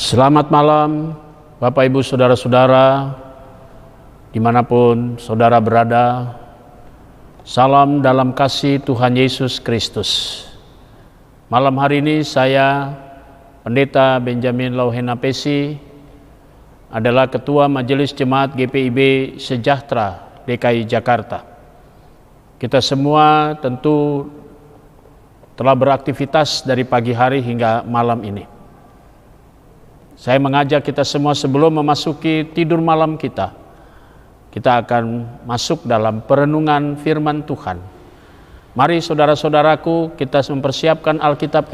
Selamat malam Bapak Ibu Saudara-saudara dimanapun saudara berada. Salam dalam kasih Tuhan Yesus Kristus. Malam hari ini saya Pendeta Benjamin Lauhena Pesi adalah Ketua Majelis Jemaat GPIB Sejahtera DKI Jakarta. Kita semua tentu telah beraktivitas dari pagi hari hingga malam ini. Saya mengajak kita semua sebelum memasuki tidur malam kita akan masuk dalam perenungan firman Tuhan. Mari saudara-saudaraku, kita mempersiapkan Alkitab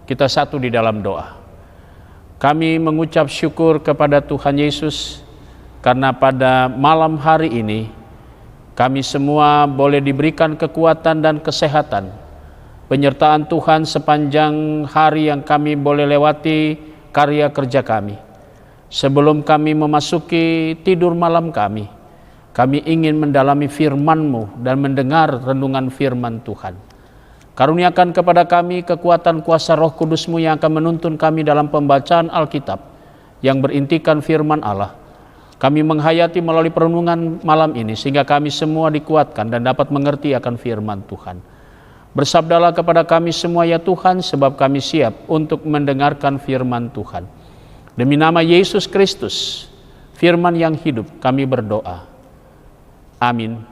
kita satu di dalam doa. Kami mengucap syukur kepada Tuhan Yesus karena pada malam hari ini kami semua boleh diberikan kekuatan dan kesehatan, penyertaan Tuhan sepanjang hari yang kami boleh lewati karya kerja kami. Sebelum kami memasuki tidur malam kami ingin mendalami firman-Mu dan mendengar renungan firman Tuhan. Karuniakan kepada kami kekuatan kuasa Roh Kudus-Mu yang akan menuntun kami dalam pembacaan Alkitab yang berintikan firman Allah. Kami menghayati melalui perenungan malam ini sehingga kami semua dikuatkan dan dapat mengerti akan firman Tuhan. Bersabdalah kepada kami semua ya Tuhan, sebab kami siap untuk mendengarkan firman Tuhan. Demi nama Yesus Kristus, firman yang hidup, kami berdoa. Amin.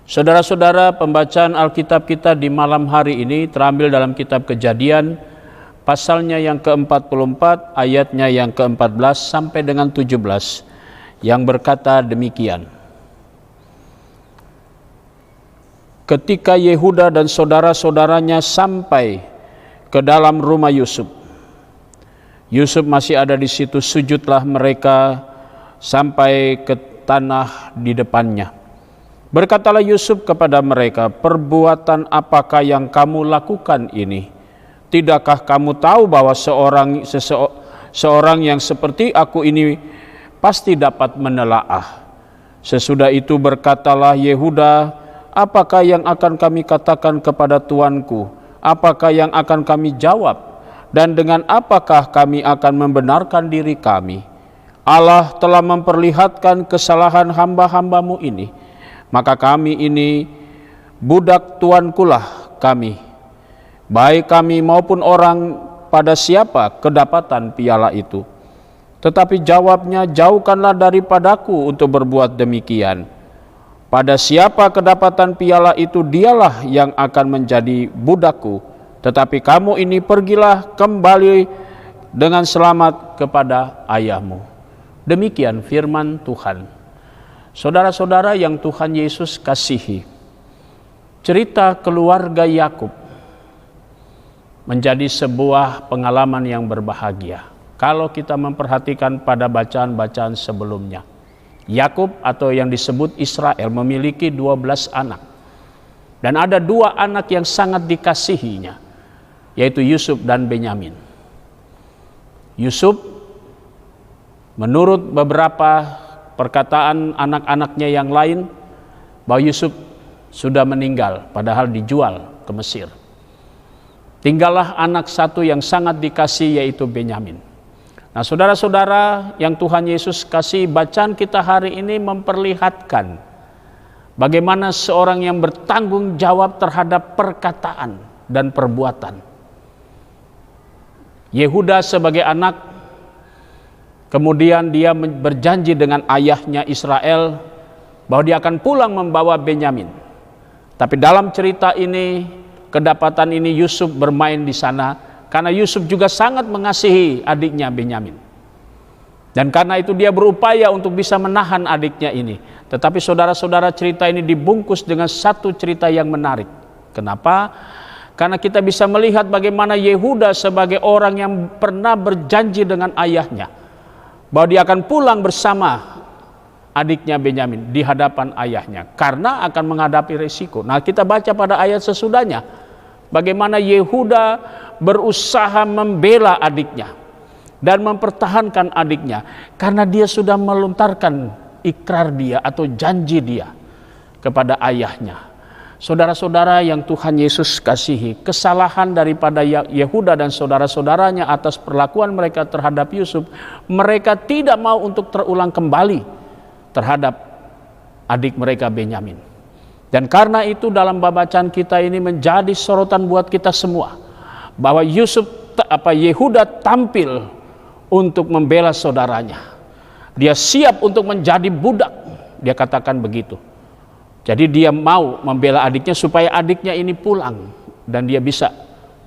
Saudara-saudara, pembacaan Alkitab kita di malam hari ini terambil dalam kitab Kejadian, pasalnya yang ke-44, ayatnya yang ke-14 sampai dengan 17, yang berkata demikian. Ketika Yehuda dan saudara-saudaranya sampai ke dalam rumah Yusuf masih ada di situ, sujudlah mereka sampai ke tanah di depannya. Berkatalah Yusuf kepada mereka, perbuatan apakah yang kamu lakukan ini? Tidakkah kamu tahu bahwa seorang yang seperti aku ini pasti dapat menelaah? Sesudah itu berkatalah Yehuda, apakah yang akan kami katakan kepada tuanku? Apakah yang akan kami jawab? Dan dengan apakah kami akan membenarkan diri kami? Allah telah memperlihatkan kesalahan hamba-hambamu ini. Maka kami ini budak tuankulah kami. Baik kami maupun orang, pada siapa kedapatan piala itu? Tetapi jawabnya, jauhkanlah daripadaku untuk berbuat demikian. Pada siapa kedapatan piala itu, dialah yang akan menjadi budakku. Tetapi kamu ini pergilah kembali dengan selamat kepada ayahmu. Demikian firman Tuhan. Saudara-saudara yang Tuhan Yesus kasihi, cerita keluarga Yakub menjadi sebuah pengalaman yang berbahagia. Kalau kita memperhatikan pada bacaan-bacaan sebelumnya, Yakub atau yang disebut Israel memiliki 12 anak. Dan ada 2 anak yang sangat dikasihinya, yaitu Yusuf dan Benyamin. Yusuf, menurut beberapa perkataan anak-anaknya yang lain, bahwa Yusuf sudah meninggal, padahal dijual ke Mesir. Tinggallah anak satu yang sangat dikasihi, yaitu Benyamin. Nah, saudara-saudara yang Tuhan Yesus kasih, bacaan kita hari ini memperlihatkan bagaimana seorang yang bertanggung jawab terhadap perkataan dan perbuatan. Yehuda sebagai anak, kemudian dia berjanji dengan ayahnya Israel bahwa dia akan pulang membawa Benyamin. Tapi dalam cerita ini, kedapatan ini Yusuf bermain di sana, karena Yusuf juga sangat mengasihi adiknya Benyamin. Dan karena itu dia berupaya untuk bisa menahan adiknya ini. Tetapi saudara-saudara, cerita ini dibungkus dengan satu cerita yang menarik. Kenapa? Karena kita bisa melihat bagaimana Yehuda sebagai orang yang pernah berjanji dengan ayahnya bahwa dia akan pulang bersama adiknya Benyamin di hadapan ayahnya karena akan menghadapi resiko. Nah, kita baca pada ayat sesudahnya bagaimana Yehuda berusaha membela adiknya dan mempertahankan adiknya karena dia sudah melontarkan ikrar dia atau janji dia kepada ayahnya. Saudara-saudara yang Tuhan Yesus kasihi, kesalahan daripada Yehuda dan saudara-saudaranya atas perlakuan mereka terhadap Yusuf, mereka tidak mau untuk terulang kembali terhadap adik mereka Benyamin. Dan karena itu dalam bacaan kita ini menjadi sorotan buat kita semua, bahwa Yehuda tampil untuk membela saudaranya. Dia siap untuk menjadi budak, dia katakan begitu. Jadi dia mau membela adiknya supaya adiknya ini pulang dan dia bisa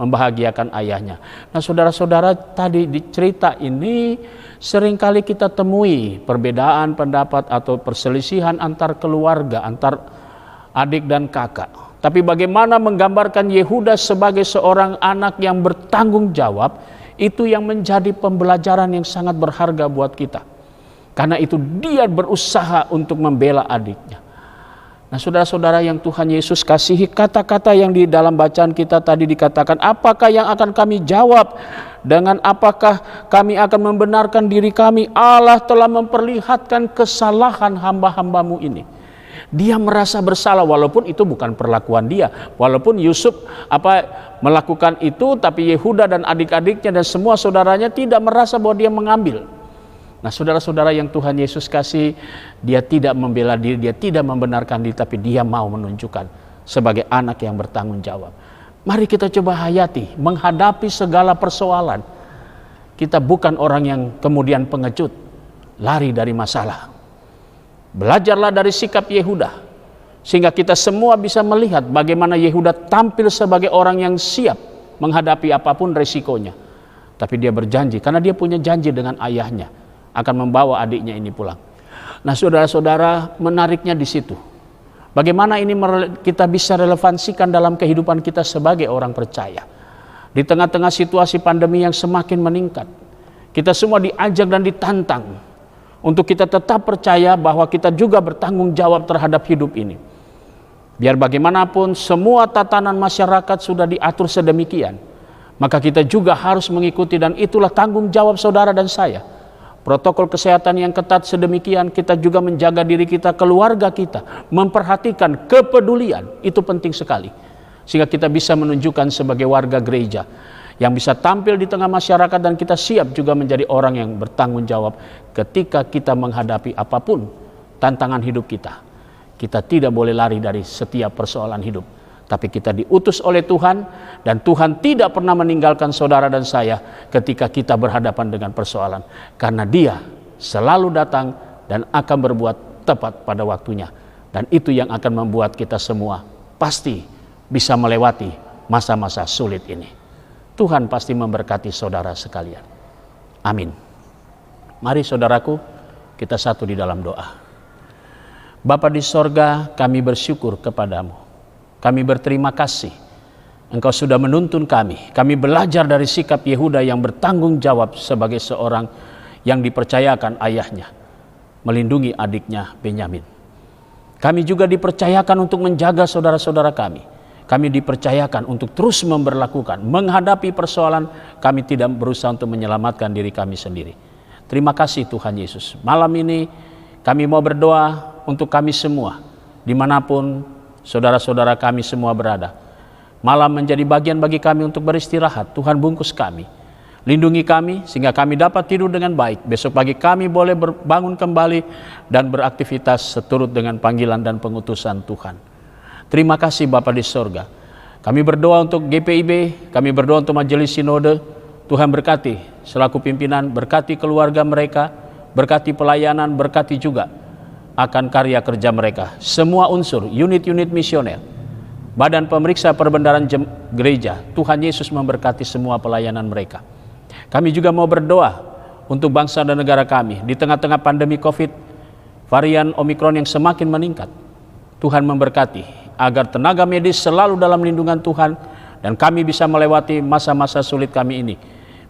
membahagiakan ayahnya. Nah, saudara-saudara, tadi di cerita ini seringkali kita temui perbedaan pendapat atau perselisihan antar keluarga, antar adik dan kakak. Tapi bagaimana menggambarkan Yehuda sebagai seorang anak yang bertanggung jawab, itu yang menjadi pembelajaran yang sangat berharga buat kita. Karena itu dia berusaha untuk membela adiknya. Nah, saudara-saudara yang Tuhan Yesus kasihi, kata-kata yang di dalam bacaan kita tadi dikatakan, apakah yang akan kami jawab? Dengan apakah kami akan membenarkan diri kami? Allah telah memperlihatkan kesalahan hamba-hambamu ini. Dia merasa bersalah walaupun itu bukan perlakuan dia. Walaupun Yusuf melakukan itu, tapi Yehuda dan adik-adiknya dan semua saudaranya tidak merasa bahwa dia mengambil. Nah, saudara-saudara yang Tuhan Yesus kasih, dia tidak membela diri, dia tidak membenarkan diri, tapi dia mau menunjukkan sebagai anak yang bertanggung jawab. Mari kita coba hayati, menghadapi segala persoalan. Kita bukan orang yang kemudian pengecut, lari dari masalah. Belajarlah dari sikap Yehuda, sehingga kita semua bisa melihat bagaimana Yehuda tampil sebagai orang yang siap menghadapi apapun resikonya. Tapi dia berjanji, karena dia punya janji dengan ayahnya, akan membawa adiknya ini pulang. Nah, saudara-saudara, menariknya di situ. Bagaimana ini kita bisa relevansikan dalam kehidupan kita sebagai orang percaya. Di tengah-tengah situasi pandemi yang semakin meningkat, kita semua diajak dan ditantang untuk kita tetap percaya bahwa kita juga bertanggung jawab terhadap hidup ini. Biar bagaimanapun semua tatanan masyarakat sudah diatur sedemikian, maka kita juga harus mengikuti, dan itulah tanggung jawab saudara dan saya. Protokol kesehatan yang ketat sedemikian, kita juga menjaga diri kita, keluarga kita, memperhatikan kepedulian, itu penting sekali. Sehingga kita bisa menunjukkan sebagai warga gereja yang bisa tampil di tengah masyarakat, dan kita siap juga menjadi orang yang bertanggung jawab ketika kita menghadapi apapun tantangan hidup kita. Kita tidak boleh lari dari setiap persoalan hidup, tapi kita diutus oleh Tuhan, dan Tuhan tidak pernah meninggalkan saudara dan saya ketika kita berhadapan dengan persoalan, karena Dia selalu datang dan akan berbuat tepat pada waktunya. Dan itu yang akan membuat kita semua pasti bisa melewati masa-masa sulit ini. Tuhan pasti memberkati saudara sekalian. Amin. Mari saudaraku, kita satu di dalam doa. Bapa di sorga, kami bersyukur kepadamu. Kami berterima kasih, Engkau sudah menuntun kami. Kami belajar dari sikap Yehuda yang bertanggung jawab sebagai seorang yang dipercayakan ayahnya melindungi adiknya Benyamin. Kami juga dipercayakan untuk menjaga saudara-saudara kami. Kami dipercayakan untuk terus memberlakukan, menghadapi persoalan. Kami tidak berusaha untuk menyelamatkan diri kami sendiri. Terima kasih Tuhan Yesus. Malam ini kami mau berdoa untuk kami semua, dimanapun saudara-saudara kami semua berada. Malam menjadi bagian bagi kami untuk beristirahat. Tuhan bungkus kami, lindungi kami sehingga kami dapat tidur dengan baik. Besok pagi kami boleh bangun kembali dan beraktivitas seturut dengan panggilan dan pengutusan Tuhan. Terima kasih Bapa di sorga. Kami berdoa untuk GPIB, kami berdoa untuk Majelis Sinode. Tuhan berkati selaku pimpinan, berkati keluarga mereka, berkati pelayanan, berkati juga akan karya kerja mereka. Semua unsur, unit-unit misioner, badan pemeriksa perbendaharaan gereja, Tuhan Yesus memberkati semua pelayanan mereka. Kami juga mau berdoa untuk bangsa dan negara kami di tengah-tengah pandemi COVID, varian Omikron yang semakin meningkat. Tuhan memberkati agar tenaga medis selalu dalam lindungan Tuhan, dan kami bisa melewati masa-masa sulit kami ini.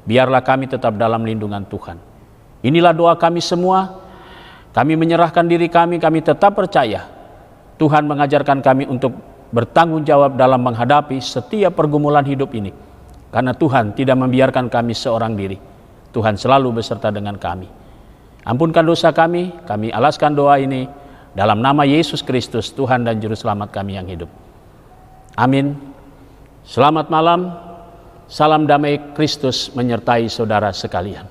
Biarlah kami tetap dalam lindungan Tuhan. Inilah doa kami semua. Kami menyerahkan diri kami tetap percaya Tuhan mengajarkan kami untuk bertanggung jawab dalam menghadapi setiap pergumulan hidup ini. Karena Tuhan tidak membiarkan kami seorang diri. Tuhan selalu beserta dengan kami. Ampunkan dosa kami alaskan doa ini dalam nama Yesus Kristus, Tuhan dan Juru Selamat kami yang hidup. Amin. Selamat malam, salam damai Kristus menyertai saudara sekalian.